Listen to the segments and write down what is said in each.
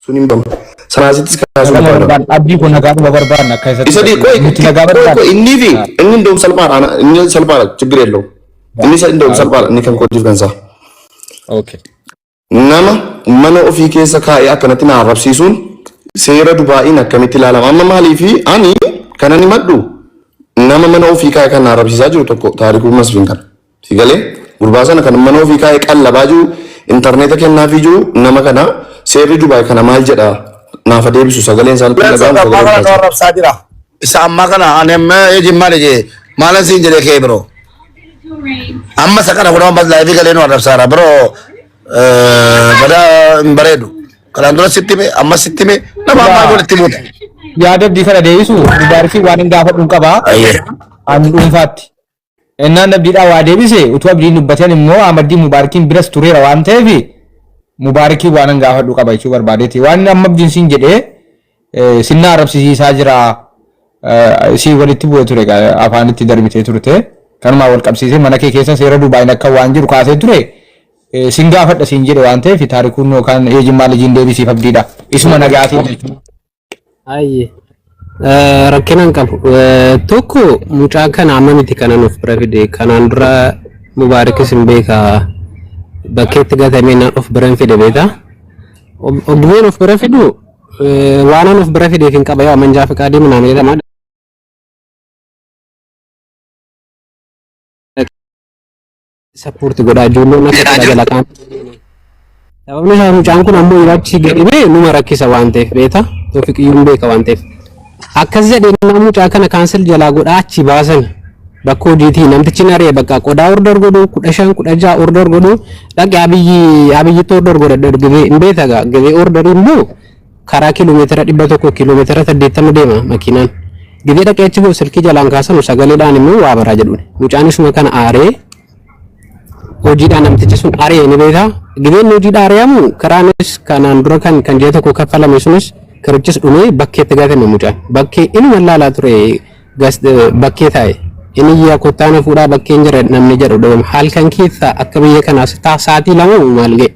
Sunim bam. Sanasitis kasu barbaada. Abdii kun nagaa barbaadna akka isa. Isa di koi inni fi inni ndom salphaadha inni salphaadha ችግር የለውም. Inni ndom salphaadha inni kan koodiif kansa. Okay. Nama mana ofii keessa kaa'ee akkanatti na arrabsiisuun seera Dubaa'iin akkamitti ilaalama amma maalii fi ani kana ni maddu nama mana ofii kaa'ee kan na arrabsiisaa jiru tokko Taarikuu Masfiin kana. Sigalee gurbaasan kan mana ofii kaa'ee qallabaa jiru intarneeta kennaafii jiru nama kana seerri Dubaay kana maal jedha naaf deebisu sagaleen isaan arrabsaa jira. Isa amma kana anemme ejimmaale je maalan siin jedhee kee biro. Amma sakana kuna bas laayifii galee nu arrabsaara biro bada bareedu. Kalaan dura sitti mee amma sitti mee nama ammaa walitti buute. Yaada abdii kana deebisu Mubaarikii waan hin gaafadhu qabaa. Ani dhuunfaatti. Ennaan abdiidhaa waa deebise utuu abdiin dubbatan immoo Ahmadiin Mubaarikiin biras tureera waan ta'eef Mubaarikii waan hin gaafadhu qaba jechuu barbaadeeti. Waan amma abdiin siin jedhee sinna arrabsiisaa jira si walitti bu'ee ture afaanitti darbitee turte. Kanuma wal qabsiisee mana kee keessa seera Dubaayin akka waan jiru kaasee ture. Sin gaafadha siin jedhe waan ta'eef Taarikuun yookaan ejimmaa lijiin deebisiif abdiidha. Isuma nagaatiin jechuudha. Ayye. Rakkinaan qabu. Tokko mucaa kana amma miti kana nuuf bira fide kanaan dura Mubaarikis hin beeka bakkeetti gatamee naan of bira fide beeta. Obboleen of bira fidu waan of bira fideef hin qaba yoo amanjaa fi qaadii minaan jedhama. Support godhaa ijoolleen akka tajaajila qaama. Sababni isaa mucaan kun ammoo irratti gadhibee numa rakkisa waan ta'eef beeta. Toofiqiyyuun beeka waan ta'eef. Akkas jedhee nama mucaa kana kaansel jalaa godhaa achi baasan bakka hojiitii namtichi naree bakka qodaa order godhu 15 16 order godhu dhaqee abiyyitti order godha gibee hin beeta gaa gibee order immoo karaa kiiloomeetira 100 kiiloomeetira 80 deema makiinaan. Gibee dhaqee achi booda silkii jalaan kaasan sagaleedhaan immoo waa baraa jedhuun. Mucaan isuma kana aaree hojiidhaan namtichi sun aaree ni beeta. Gibeen hojiidhaan aari'amu karaanis kanaan dura kan jee tokko kaffalame sunis kirichis dhumee bakkeetti gatame mucaan. Bakkee inni laalaa ture bakkee taa'e. Inni yaa kottaana fuudhaa bakkeen jira namni jedhu dhoom halkan keessa akka biyya kanaas sa'aatii lama maal ga'e.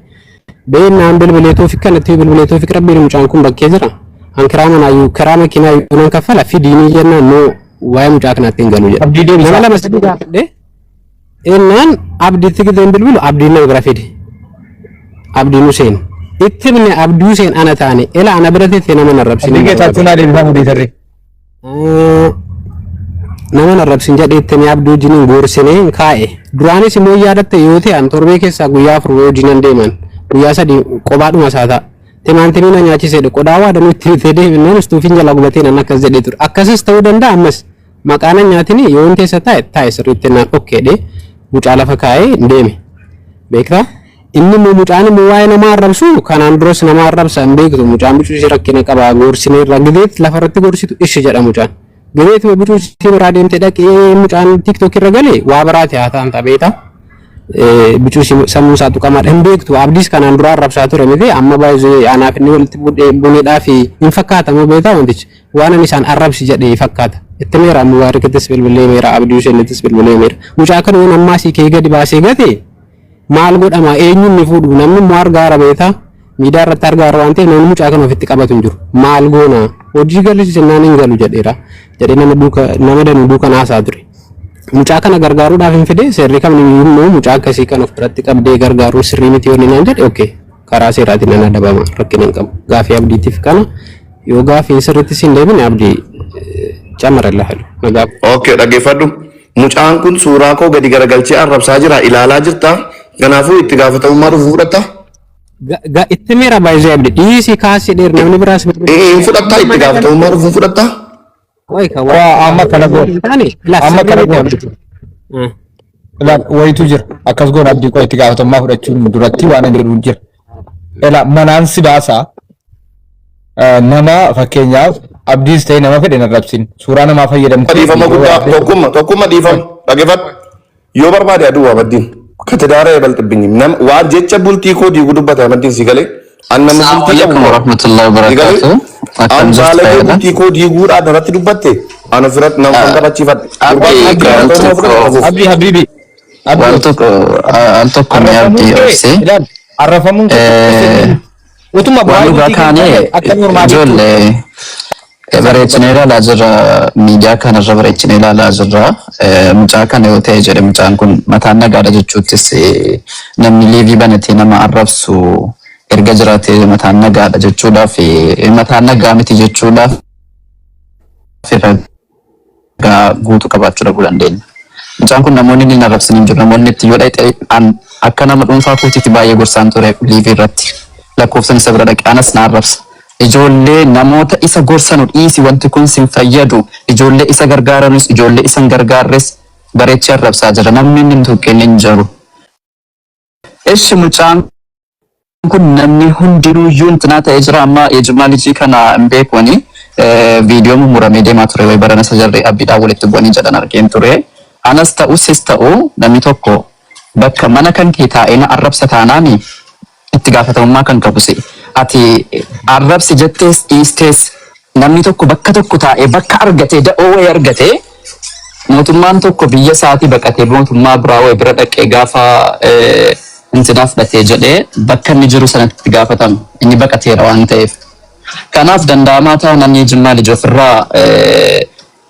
Beennaan bilbileetoo fi kanatti bilbileetoo fi rabbiin mucaan kun bakkee jira. Hankiraa manaayyuu karaa makiinaa yoo kaffala fidiinii jennaan noo waa'ee mucaa kanaatti hin galu jedha. Nama lama sadii gaafadhe. Ennaan abdiitti giddeen bilbilu abdiin nama bira fide. Abdiin Huseen. Itti bine Abdii Huseen ana taane ila ana biratti nama narrabsine. Abdii taatuna deebifamu deetarre. Nama narrabsin jedhee itti Abdii wajjin goorsine kaa'e. Duraanis immoo yaadatte yoo ta'e an torbee keessaa guyyaa 4 wajjin deeman. Guyyaa 3 qobaadhuma saata. Timaantimii na nyaachisedha. Qodaa waadanuu itti bitee deebinnaan istuufiin jala gubatee nan akkas jedhee ture. Akkasis ta'uu danda'a ammas maqaan nyaatini yoo teessa taa'e sirriitti naan okkeedhe mucaa lafa kaa'ee deeme. Beektaa? Inni mucaan immoo waa'ee nama arrabsu kanaan duras nama arrabsa hin beektu mucaan bicuusi rakkina qaba goorsine irra gideet lafa irratti goorsitu ishi jedha mucaan. Gideet bicuusi biraa deemtee dhaqee mucaan TikTok irra galee waa biraati haa ta'an tabeeta. Bicuusi sammuu isaa tuqamaadha hin beektu abdiis kanaan dura arrabsaa ture miti amma baay'ee anaaf inni walitti buneedhaa fi hin fakkaatamu beektaa wantichi waan isaan arrabsi jedhee fakkaata. Itti meera Mubaarikittis bilbilee meera Abdii Huseenittis bilbilee meera. Mucaa kana yoo nammaa si kee gadi baasee gate maal godhama eenyuun ni fuudhu namni immoo argaara beeta miidiyaa irratti argaara waan ta'eef namni mucaa kana ofitti qabatu hin jiru maal goona hojii galisi jennaan hin galu jedheera jedhee nama danuu duuka naasaa ture. Mucaa kana gargaaruudhaaf hin fide seerri kamni immoo mucaa akkasii kan of biratti qabdee gargaaruu sirrii miti yoo naan jedhe okay karaa seeraatiin nan adabama rakkina hin qabu gaafii abdiitiif kana yoo gaafii sirriitti siin deebine abdii camaralla halu. Okay dhaggeeffadhu mucaan kun suuraa koo gadi garagalchee arrabsaa jira ilaalaa jirta. Kanaafuu itti gaafatamummaa dhufu fudhatta? Itti meera baay'ee abdii dhiisii kaasii dheer namni biraas fudhatta itti gaafatamummaa dhufu fudhatta? Amma kana goon. Amma kana goon. Wayitu jira. Akkas goon abdii koo itti gaafatamummaa fudhachuun duratti waan jiru jira. Ela manaan si baasaa nama fakkeenyaaf abdiis ta'e nama fedhe narrabsin suuraa namaa fayyadamtu. Dhiifama guddaa tokkummaa dhiifama dhaggeeffadhu yoo barbaade aduwaa baddiin. Katadaara yabaltibbinyim waan jecha bultii koo diiguu dubbata amantiin si galee annama bultii qabu rahmatullahi wabarakatuh an jaalala bultii koo diiguudhaan irratti dubbatte ana firat nama qabachiifadhe abdi habibi al tokko mi abdi obse arrafamuun utuma waan dhugaa kaane akka normaali ijoollee bareechinee ilaalaa jirra miidiyaa kanarra bareechinee ilaalaa jirra mucaa kana yoo ta'e jedhe mucaan kun mataan nagaadha jechuuttis namni liivii banatee nama arrabsu erga jiraatee mataan nagaadha jechuudhaaf mataan nagaa miti jechuudhaaf guutuu qabaachuu dhabuu dandeenya. Mucaan kun namoonni ni arrabsanii jiru namoonni itti yoo dhaqee akka nama dhuunfaa kootiitti baay'ee gorsaan ture liivii irratti lakkoofsan isa bira dhaqee anas na arrabsa. Ijoollee namoota isa gorsanu dhiisi wanti kun sin fayyadu ijoollee isa gargaaranis ijoollee isa hin gargaarres bareechee arrabsaa jira namni inni tuqqeen hin jiru. Eshi mucaan kun namni hundinuu iyyuu intinaa ta'ee jira amma ejjumaa lijii kana hin beekuni viidiyoo mummuramee deemaa ture wayi barana isa jarree abbiidhaan walitti bu'anii jedhan argeen ture. Anas ta'u sis ta'u namni tokko bakka mana kan kee taa'ee na arrabsa taanaani itti gaafatamummaa kan qabusi. Ati arrabsi jettees dhiistees namni tokko bakka tokko taa'ee bakka argatee da'oo wayii argatee mootummaan tokko biyya isaatii baqatee mootummaa biraa wayii bira dhaqee gaafa intinaa fudhatee jedhee bakka inni jiru sanatti gaafatama inni baqateera waan ta'eef. Kanaaf danda'amaa ta'uu namni Jimmaa Lijii ofirraa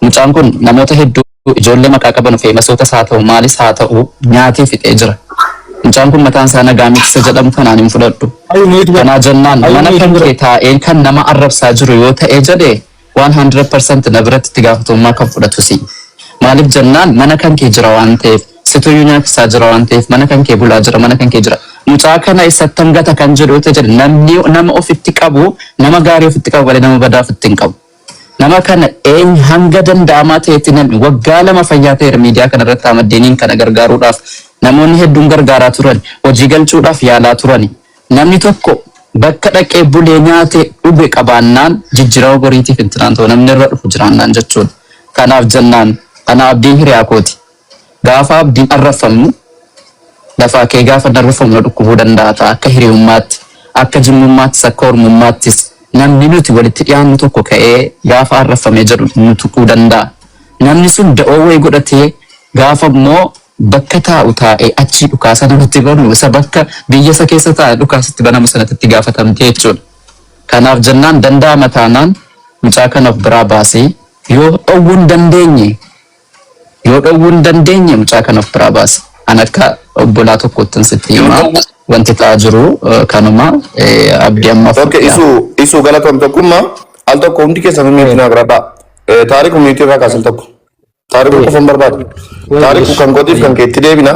mucaan kun namoota hedduu ijoollee maqaa qaban feemasoota haa ta'u maalis haa ta'u nyaatee fixee jira. Mucaan kun mataan isaa nagaa miikisa jedhamu kanaan hin fudhadhu. Kanaa jennaan mana kan kee taa'ee kan nama arrabsaa jiru yoo ta'e jedhe 100% na biratti itti gaafatamummaa kan fudhatusi. Maaliif jennaan mana kan kee jira waan ta'eef situyyuu nyaachisaa jira waan ta'eef mana kan kee bulaa jira mana kan kee jira. Mucaa kana isatti hangata kan jedhu yoo ta'e namni nama ofitti qabu nama gaarii ofitti qabu malee nama badaa ofitti hin qabu. Nama kana hanga danda'amaa ta'etti namni waggaa 2 fayyaa ta'eera miidiyaa kanarratti amaddeeniin kana gargaaruudhaaf namoonni hedduun gargaaraa turan hojii galchuudhaaf yaalaa turani. Namni tokko bakka dhaqee bulee nyaate dhuge qabaannaan jijjiirama boriitiif intinaan ta'u namni irra dhufu jiraannaan jechuudha. Kanaaf jennaan ana abdiin hiriyaa kooti. Gaafa abdiin arrafamu lafaa kee gaafa arrafamu dhukkubuu danda'a ta'a akka hiriyummaatti akka jimmummaattis akka ormummaattis namni nuti walitti dhiyaannu tokko ka'ee gaafa arrafamee jedhu nu tuquu danda'a. Namni sun da'oo wayii godhatee gaafa immoo bakka taa'u taa'ee achi dhukaasa namatti banu isa bakka biyya isa keessa taa'e dhukaasatti banamu sanatti itti gaafatamte jechuudha. Kanaaf jennaan danda'ama taanaan mucaa kanaaf biraa baasee yoo dhowwuu hin dandeenye mucaa kanaaf biraa baase. An akka obbolaa tokkotti sitti himaa wanti ta'aa jiru kanuma abdii ammaaf. Isu galatoom tokkummaa al tokko hundi keessa mimmiitti naa biraadhaa. Taariku miitii irraa kaasal tokko. Taariku qofan barbaadu. Taariku kan gootiif kan keetti deebina.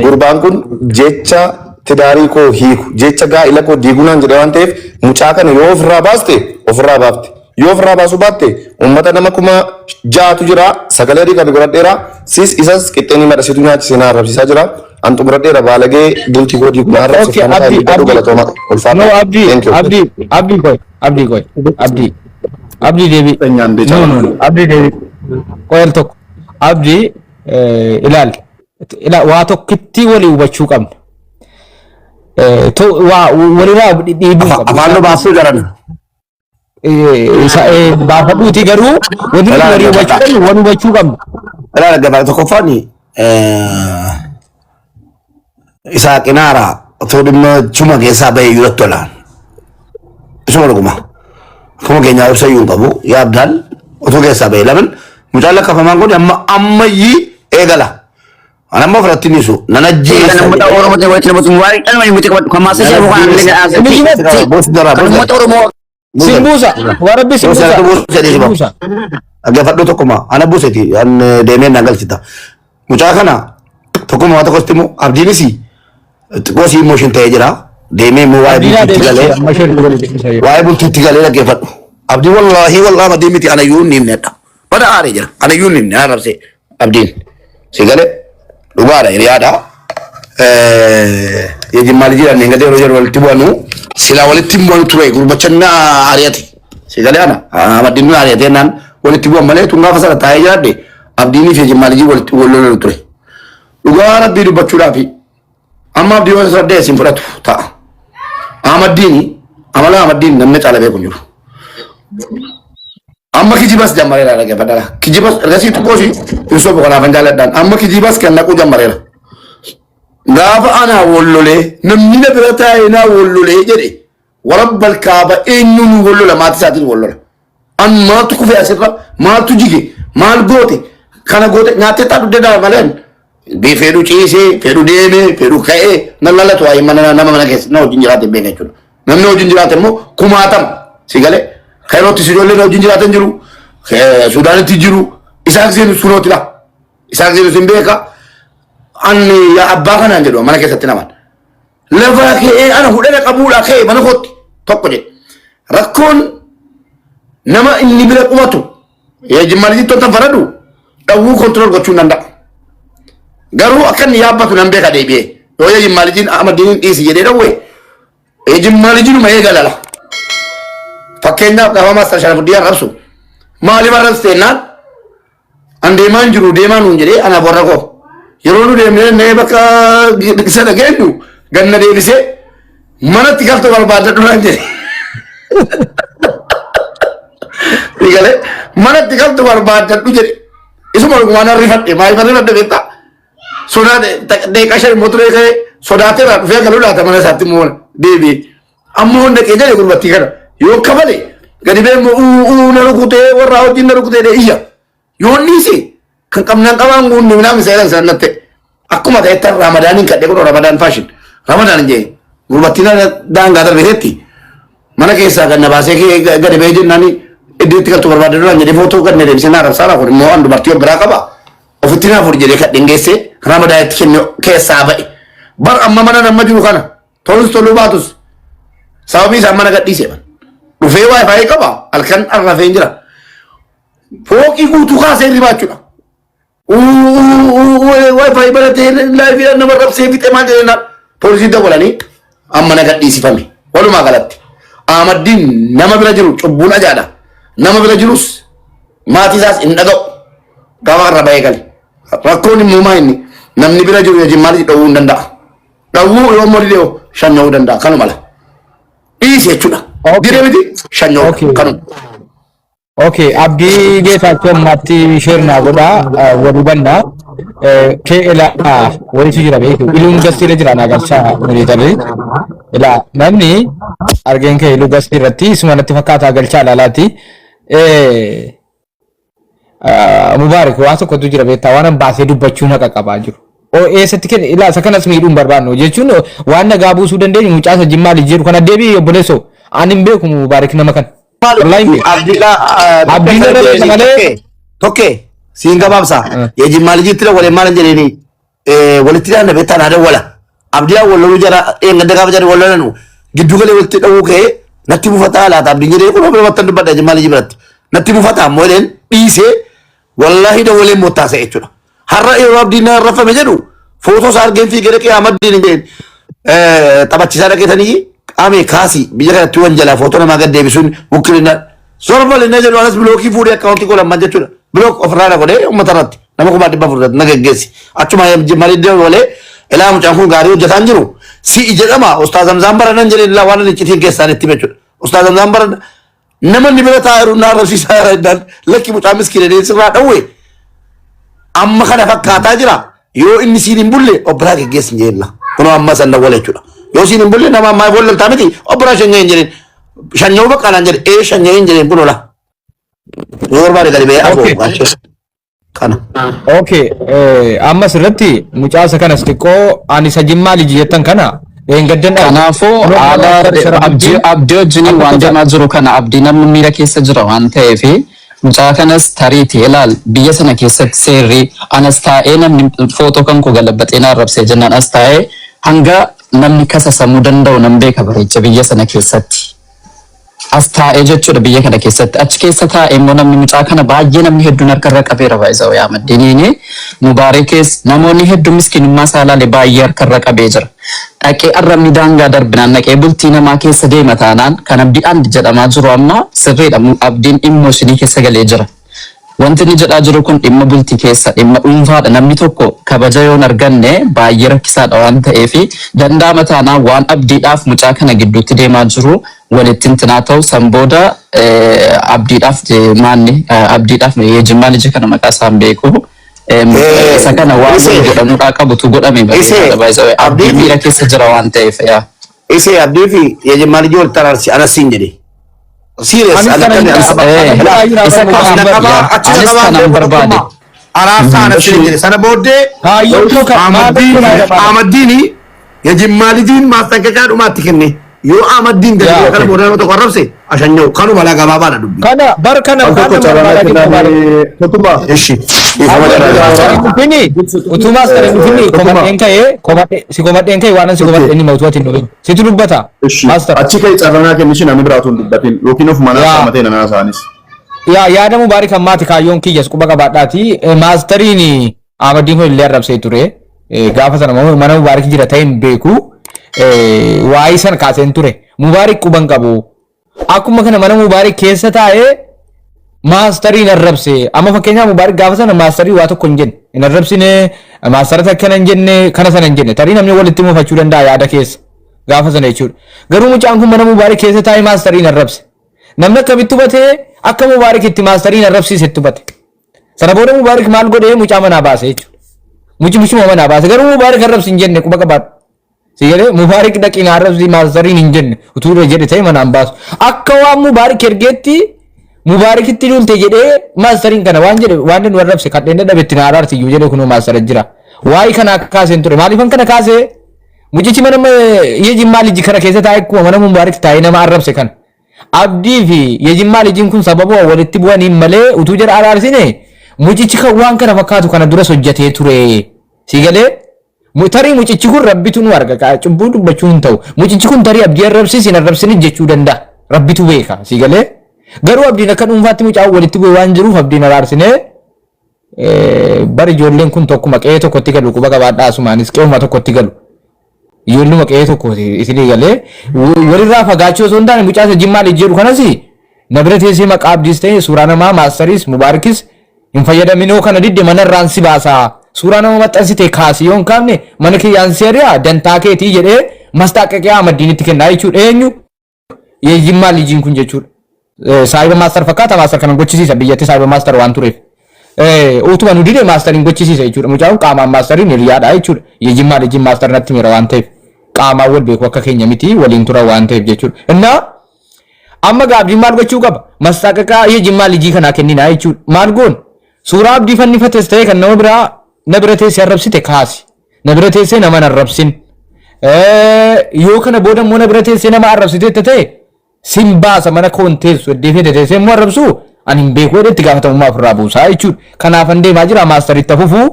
Gurbaan kun jecha tidaarii koo hiiku jecha gaa'ila koo diiguunaan jedhe waan ta'eef mucaa kana yoo ofirraa baaste ofirraa baafte. Yoo ofirraa baasuu baatte uummata nama 6,000 jira sagalee adii kan godhadheera sis isas qixxeenii madhasitu nyaachise na arrabsiisaa jira. Antu godhadheera baalagee bultii koo diiguun arrabsiisu kan ta'e baduu galatooma ulfaata. No abdii deebi. No abdii deebi. Qoyal tokko abdii ilaal waa tokkitti walii hubachuu qabna. Walirraa dhiibuu qabna. Afaan nu baasuu jaran. Baafadhuuti garuu wanti walii hubachuu qabna. Ilaala gabaa tokkoffaan isaa qinaara otoo dhimma chuma keessaa bahee yuuratti tolaan. Isuma dhuguma. Akkuma keenyaa ibsa iyyuu qabu yaabdaan otoo keessaa bahee lamin mucaan lakkafamaan kun ammayyii eegala. Ana amma fudhatti nisu nana jeessa. Nama Oromoo ta'e walitti namoota muwaari dhalma ni muti kamaasa ishee mukaan illee jedhaa. Boos dara. Nama Oromoo. Simbuusa warabbi simbuusa. Aggaafadhu tokkuma ana buuseti an deemee na galchita. Mucaa kana tokkuma waa tokkotti immoo abdiinis goosii mooshin ta'ee jira. Deemee immoo waa'ee bultiitti galee dhaggeeffadhu. Abdii wallaahi madii miti ana iyyuu hin himnedha. Bada aaree jira ana iyyuu hin himne arrabsee abdiin. Si galee dhugaadha hiriyaadha. Jimmaa Lijii dhanneen gadee yeroo walitti bu'anu sila walitti bu'anu ture gurbachannaa ari'ate. Si galee ana abdiin ari'atee naan walitti bu'an malee tun gaafa sana taa'ee jiraadde abdiinii fi Jimmaa Lijii walitti wal ture. Dhugaa rabbii dubbachuudhaaf amma abdii waan isa adda isin fudhatu ta'a. Amala Ahmaddiin namni caala beeku jiru. Amma kijibas jammareera dhagee fadhala. Kijibas ergasii tuqoosi hin sobu kanaaf jaalladhaan. Amma kijibas kan naquu jammareera. Gaafa anaa wallolee namni na bira taa'ee naa wallolee jedhe ورب الكعبة إنه نقول له ما تساعدين نقول له أن ما تكفي أسرة ما تجيكي ما الجوتي كان جوتي ناتي تابد ده مالين بيفيرو تيسي فيرو ديمي فيرو كأي نلا تواي منا نما كيس نو جنجرات بينه شو نو جنجرات مو كوماتم سيجالي خيرو تسيجولي نو جنجرات نجرو سودان تجرو إسحاق زين سورة تلا إسحاق زين سيمبيكا أني يا أبا كان نجرو منا كيس تنامان لفاك أنا هو لك أبو لك هي منا خد تقولي ركون نما إني بلا قوته يا جمالي توتا فردو أو كنترول كتشون نندا غارو أكن يابا تنبه كده بيه يا جمالي جين أما دين إيش يدير هو يا جمالي جين ما يقال لا فكينا كهوا ما استشار بديا رأسه ما لي بارس تينا أنديمان جرو ديمان ونجري أنا بوركو يرونو ديمان نيبكا كسر جندو ganna deebise manatti galto barbaadadhu naan jedhe digale manatti galto barbaadadhu jedhe isuma waan rifadhe maal rifadhe beekta sodaate deeqashay motoree ka'e sodaatee irraa dhufee galuu laata mana isaatti immoo deebi'e ammoo hunda qee jedhe gurbattii kana yoo kabale gadi beemmo na rukutee warraa wajjin na rukutee iyya yoo dhiise kan qabnaan qabaan guunni minaan isaa sannatte akkuma ta'etti ramadaaniin kadhee godhu ramadaan faashin Ramadan je, gurbatina dah enggak terbeheti. Mana kisah kan nabasnya ke gade bejen nani, edit tinggal tu berbeda dulu. Jadi foto kan dari sana Arab Sarawak, mau anu berarti berapa ba? Ofitina pun jadi kat denggese, Ramadan itu kisah baik. Bar amma mana nama juga kan, tolus batus. Sahabi sama nak di sini. Rufe wifi kaba, alkan arna fenjera. Foki kutu kasih riba cuna. Wifi berarti live ya nama Arab save itu mana nak? Polisi dah boleh ni, amma nak di sini. Walau magalat. Ahmadin nama bila jurus, cubun aja ada. Nama bila jurus, mati sas indah dok. Kawar rabai kali. Rakoni muma ini, namni bila jurus jemari tahu undanda. Tahu yang mau dia, shanyo undanda. Kanu malah. Ini sih cuna. Dia beti shanyo kanu. Okay, abdi dia satu mati share nagoda, warubanda. Ke ila wali tu jira beku ilum gastira jira na galcha muri tali ila namni argen ke ilu gastira ti sumanati fakata galcha lalati mubarak waso ko tu jira be tawana base dubbachuna ka kabaju o setiken ila sakana smi dum barbano jechuno wanna gabu sudan de mucha sa jimmali jiru kana debi yoboleso anim beku mubarak namakan wallahi abdila toke Sehingga bangsa, ya jimal jitra wale malan jadi ni, wale tidak ada betan ada wala. Abdia wala lu jara, ngada kau jara wala nanu. Gitu kali wale tidak oke, nanti mufata lah. Tapi jadi aku nak berwatan debat ada jimal jibrat. Nanti mufata, moden ise, wallahi dah wale muta se itu. Harra Arab dina rafa mejaru. Foto sar game figure ke Ahmad dini ben. Tabat cisara kita ni, ame kasi. Bicara tuan jala foto nama agak debisun ukirina. Sorbal ini jadi orang bloki furi account ko lamma jatu. Blok of rara kode matarat nama ko badi bafurdat nagagesi acuma jimali de wale elam janku gari jatan jiru si ijama ustaz zambar nan jeli la wala ni citi gesane tibetu ustaz zambar nama ni bela tayru na rasi sara dan laki muta miskine de sira dawe amma kana fakata jira yo inni sinin bulle obrage ges njella kono amma sanda wala chuda yo sinin bulle nama ma bolle tamiti obrage njeli shanyo bakala njeli shanyo njeli kono la Normal kali be aku baca kana. Okay, amma sirratti mucaa kana stiko ani sajimali jiyetan kana engaddan kanaafuu haala abdii wajjin waan deemaa jiru kana abdii namni miira keessa jira waan ta'eef mucaa kanas tariitii ilaal biyya sana keessatti seerri anas taa'ee namni footoo kan koo galabbaxee na arrabsee jennaan as taa'ee hanga namni kasasamuu danda'u nan beeka bareecha biyya sana keessatti. Asta jechuudha biyya kana keessatti achi keessa taa'ee immoo namni mucaa kana baay'ee namni hedduun harkarra qabeera baay'isoo yaa maddiniini mubaarakees namoonni hedduun miskinummaa saalaalee baay'ee harkarra qabee jira dhaqee arrabni daangaa darbinaan dhaqee bultii namaa keessa deema taanaan kan abdiidhaan jedhamaa jiru amma sirriidha abdiin dhimmoo isinii keessa galee jira wanti inni jedhaa jiru kun dhimma bultii keessa dhimma dhuunfaadha namni tokko kabaja yoon arganne baay'ee rakkisaadha waan ta'eef danda'ama taanaan waan abdiidhaaf mucaa kana gidduutti deemaa jiru walittiin tinaa ta'u sanbooda abdiidhaaf maanni abdiidhaaf jimmaa liji kana maqaa isaan beeku isa kana waan godhamuudhaa qabutu godhame baay'ee abdii miira keessa jira waan ta'eef yaa Isi abdii fi yejimmaa lijii wal tararsi anasin jedhe. Serious araarsa anasin jedhe sana booddee Ahmaddiini yejimmaa lijiin maastanqaqaa dhumaatti kenne. Yoo Ahmaddiin gadi kana booda tokko arrabse ashanyoo kanuma laga baabaadha dubbi. Kana bar kana Totuma. Eshi. Fini utuma sare fini komadhen kai waan si komadhen mawtuutiin dhufe. Situ dubbata. Master. Achi kai carranaa kennishi namni biraatuun dubbatin yookiin of manaa saamatee nanaa isaanis. Yaada mubaarik ammaati kaayyoon kiyyas quba qabaadhaati. Maasteriin Ahmaddiin kun illee arrabsee ture. Gaafa sana mana mubaarik jira ta'een beeku. Waa'ee san kaaseen ture. Mubaarik quban qabu. Akkuma kana mana mubaarik keessa taa'ee maasteriin arrabse. Amma fakkeenyaaf mubaarik gaafa sana maasterii waa tokko hin jenne. Hin arrabsine maasterata akkana hin jenne kana sana hin jenne. Tarii namni walitti muufachuu danda'a yaada keessa. Gaafa sana jechuudha. Garuu mucaan kun mana mubaarik keessa taa'ee maasteriin arrabse. Namni akkamitti hubatee akka mubaarik itti maasteriin arrabsiisetti hubate. Sana booda mubaarik maal godhee mucaa manaa baase jechuudha. Mucuma manaa baase. Garuu mubaarik arrabsi hin jenne quba qabaadha. Sigale mubaarik dhaqina arrabsi maasteriin hin jenne utuu jedhe ta'e manaan baasu. Akka waan mubaarik ergeetti mubaarikitti duulte jedhee maasteriin kana waan jedhe waan nu arrabse kadheen dadhabetti na araarti iyyuu jedhee kunoo maastera jira. Waa'ee kana kaaseen ture. Maaliifan kana kaasee mucichi mana yejimmaa lijii kana keessa taa'e akkuma mana mubaarik taa'ee nama arrabse kana. Abdii fi yejimmaa lijiin kun sababa walitti bu'aniin malee utuu jedha araarsine mucichi kan waan kana fakkaatu kana duras hojjetee ture. Sigalee tarii mucichi kun rabbitu nu arga cubbuu dubbachuu hin ta'u. Mucichi kun tarii abdii arrabsiisin arrabsinin jechuu danda'a. Rabbitu beeka. Sigalee garuu abdiin akka dhuunfaatti mucaa walitti bu'ee waan jiruuf abdiin araarsinee bari ijoolleen kun tokkuma qe'ee tokkotti galu quba qabaadhaa asumaanis qe'uma tokkotti galu. Ijoolluma qe'ee tokkooti isinii galee walirraa fagaachuu osoo hin taane mucaa jimmaa lijjeeru kanas na bira teessee maqaa abdiis ta'e suuraa namaa maasteris mubaarikis hin fayyadaminoo kana didde manarraan si baasaa. Suuraa nama maxxansite kaasii yoon kaafne mana kiyyaan seeriyaa dantaa keetii jedhee mastaaqaqee Ahmaddiinitti kennaa jechuudha. Eenyu yejimmaa lijiin kun jechuudha. Saayiba maaster fakkaata maaster kana gochisiisa biyyatti saayiba maaster waan tureef. Utuma nu dide maasteriin gochisiisa jechuudha. Mucaan qaamaan maasteriin hiriyaadha jechuudha. Yejimmaa lijiin maaster natti mira waan ta'eef qaamaan wal beeku akka keenya miti waliin tura waan ta'eef jechuudha. Innaa amma gaabdiin maal gochuu qaba? Mastaaqaqaa yejimmaa lijii kanaa kenninaa jechuudha. Maal goon? Suuraa abdii fannifates ta'e kan nama biraa na bira teessee arrabsite kaasi. Na bira teessee nama arrabsin. Yoo kana booda immoo na bira teessee nama arrabsite ta'e sin baasa mana koonteessu eddeefete teessee immoo arrabsu ani hin beeku jedhetti gaafatamummaa ofirraa buusaa jechuudha. Kanaafan deemaa jira maasteritti fufuu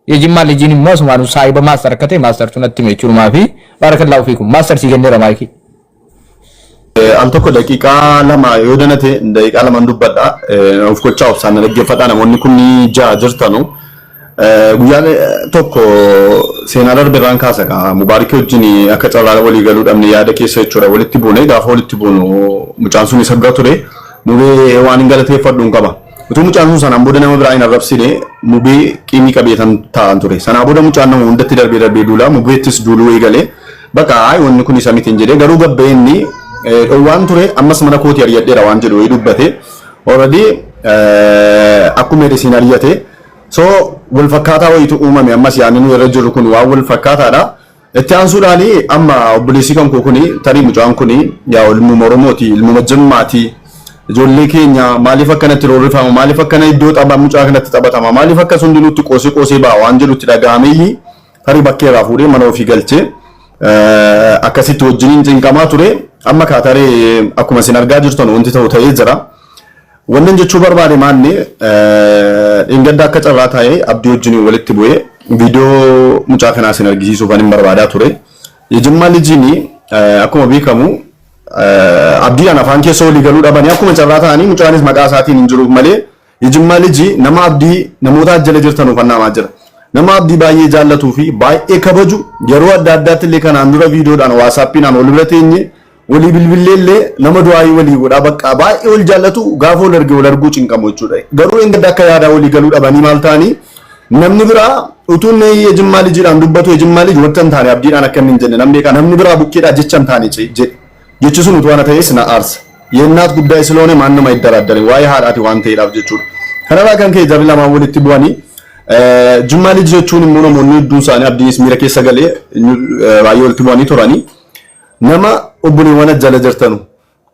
yejimmaa lijiin immoo asumaan saayiba maaster akka ta'e maastertu natti hime jechuudha fi baarakallaahu fiikum maaster sii kenneera maayikii. Al tokko daqiiqaa lama yoo danate daqiiqaa lama dubbadha. Of gochaa obsaan dhaggeeffadhaa namoonni kun ja'a jirtanu. Guyyaan tokko seenaa darbeerraan kaasa mubaarik wajjin akka carraa walii galuu dhabne yaada keessa jechuudha walitti buune gaafa walitti buunu mucaan sun isa bira ture nubee waan hin galateeffadhu hin qaba. Utuu mucaan sun sanaan booda nama biraa hin arrabsine nubee qiimii qabeetan ta'an ture. Sanaa booda mucaan nama hundatti darbee duula mubeettis duuluu eegale bakka wanni kun isa miti hin jedhee garuu gabbeenni waan ture ammas mana kootii ari'adheera waan jedhu wayii dubbate already akkuma edisiin ari'ate. So wal fakkaataa wayitu uumame ammas yaadni nu irra jiru kun waan wal fakkaataadha. Itti aansuudhaan amma obboleessi kan koo kuni tarii mucaan kuni yaa ilmuma Oromooti ilmuma Jimmaati. Ijoollee keenya maaliif akkanatti roorrifama maaliif akkana iddoo taphaa mucaa kanatti taphatama maaliif akka hundinuutti qoosee ba'a waan jedhutti dhaga'amee tarii bakkeerraa fuudhee mana ofii galchee akkasitti wajjiniin cinqamaa ture. Amma kaataree akkuma isin argaa jirtan wanti ta'u ta'ee jira. Wannan jechuu barbaade maanni ingadda akka carraa taa'ee abdii wajjin walitti bu'ee viidiyoo mucaa kanaa isin argisiisuuf kan hin barbaadaa ture. Yejimmaa lijiin akkuma beekamu abdiidhaan afaan keessa walii galuu dhabanii akkuma carraa ta'anii mucaanis maqaa isaatiin hin jiruuf malee yejimmaa lijii nama abdii namoota ajjala jirtan uffannamaa jira. Nama abdii baay'ee jaallatuu fi baay'ee kabaju yeroo adda addaatti illee kanaan dura viidiyoodhaan waasaappiidhaan wal bira teenye walii bilbileellee nama du'aayii walii godhaa bakka baay'ee wal jaallatu gaafa wal arge wal arguu cinqamu jechuudha. Garuu ingadda akka yaadaa walii galuu dhabanii maal ta'anii namni biraa utuun yejimmaa lijiidhaan dubbatu yejimmaa liji wanta hin taane abdiidhaan akka hin jenne namni beekaa namni biraa bukkeedhaa jecha hin taane jedhe jechi sun utuu ana ta'es na aarsa. Yennaat guddaa isiloone maan nama iddaraddare waa'ee haadhaati waan ta'eedhaaf jechuudha. Kanarraa kan ka'e jarri lamaan walitti bu'anii Jimmaa liji jechuun immoo namoonni hedduun isaanii abdiinis miira keessa galee baay'ee walitti bu'anii turanii. nama obboleewwan ajjala jirtanu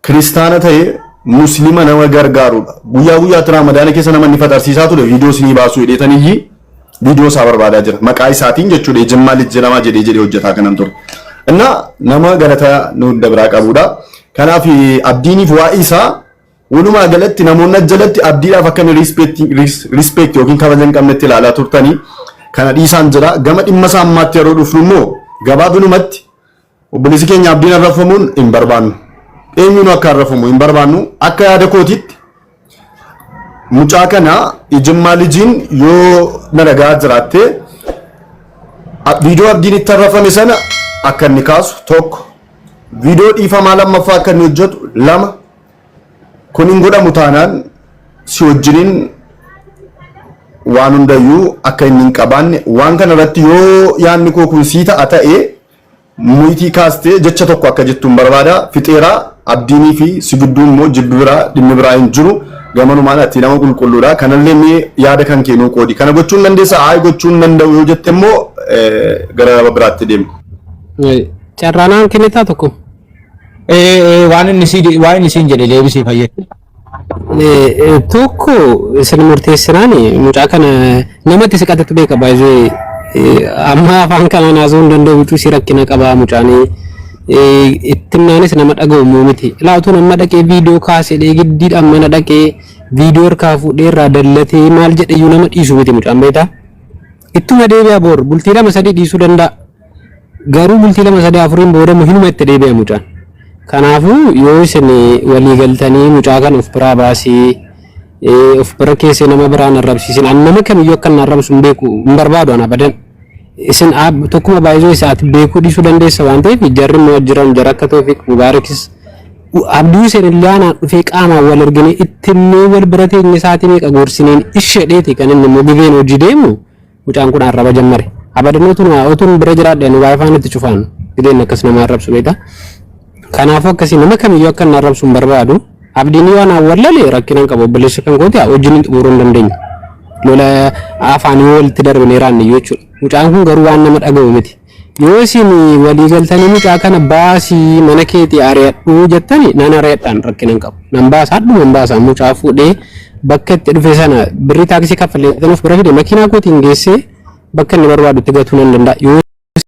kiristaana ta'e muslima nama gargaarudha. Guyyaa Ramadaana keessa nama inni fatarsiisaa ture viidiyoo isinii baasuu hidheetanii viidiyoo isaa barbaadaa jira. Maqaa isaatiin jechuudha Jimmaa Lijjiramaa jedhee hojjetaa kanan ture. Inna nama galata nu dabraa qabudha. Kanaaf abdiiniif waa'ee isaa walumaa galatti namoonni ajjalatti abdiidhaaf akka inni respect yookiin kabaja hin qabnetti ilaalaa turtanii kana dhiisaan jira. Gama dhimma isaa ammaatti yeroo dhufnu immoo gabaabinumatti obboleessi keenya abdiin arrafamuun hin barbaannu. Eenyuun akka arrafamu hin barbaannu. Akka yaada kootiitti mucaa kana Jimmaa Lijiin yoo nalagaa jiraatte viidiyoo abdiin itti arrafame sana akka inni kaasu tokko, viidiyoo dhiifamaa lammaffaa akka inni hojjetu lama, kun hin godhamu taanaan si wajjiniin waan hundayyuu akka inni hin qabaanne waan kana irratti yoo yaadni koo kun sii ta'a ta'e muyitii kaastee jecha tokko akka jettuun barbaada. Fixeeraa abdiinii fi si gidduu immoo jibbi biraa dhimmi biraa hin jiru. Gamanumaan ati nama qulqulluudha. Kanallee mee yaada kan kennuu qoodi. Kana gochuun dandeessa haa gochuun danda'u yoo jette immoo gara biraatti deemu. Carraanaan kennitaa tokko. Waan inni siin jedhe deebisee fayyadu. Tokko isin murteessinaan mucaa kana namatti siqatatti beeka baay'ee amma afaan kana naasuu hin danda'u bituu si rakkina qabaa mucaanii ittinnaanis nama dhaga'u miti. Laatu nama dhaqee viidiyoo kaasee giddiidhaan mana dhaqee viidiyoo harkaa fuudhee irraa dallatee maal jedhayyuu nama dhiisu miti mucaan beektaa. Ittuma deebi'a boor bultii 2-3 dhiisuu danda'a. Garuu bultii 2-3-4 booda hinuma itti deebi'a mucaan. Kanaafuu yoo isin walii galtanii mucaa kan of biraa baasii of bira keessee nama biraan arrabsiisin an nama kamiyyuu akka inni arrabsu hin beeku hin barbaadu ana abadan. Isin tokkuma baay'isoo isaati beekuu dhiisuu dandeessa waan ta'eef jarri immoo jiran jara akka Toofiq Mubaarakis abduu isin illee aanaan dhufee qaamaan wal argine ittinnee wal bira teenye isaatii meeqa gorsineen ishedheeti kan inni immoo gibeen hojii deemu mucaan kun arraba jammare. Otuun bira jiraadheen waayifaan itti cufaan gideen akkas nama arrabsu beektaa. Kanaafuu akkasii nama kamiyyuu akka inni arrabsu hin barbaadu. Abdiin waan awwallalee rakkina qabu obboleessi kan kooti hojiin xumuruu hin dandeenyu. Lola afaanii walitti darbinee raanne jechuudha. Mucaan kun garuu waan nama dhaga'u miti. Yoo isin walii galtanii mucaa kana baasii mana keetii ari'adhuu jettani nan ari'adhaan rakkina qabu. Nan baasa hadduma baasa mucaa fuudhee bakka itti dhufe sana birrii taaksii kaffalee of bira fide makiinaa kootiin geessee bakka inni barbaadu itti gatuu nan danda'a.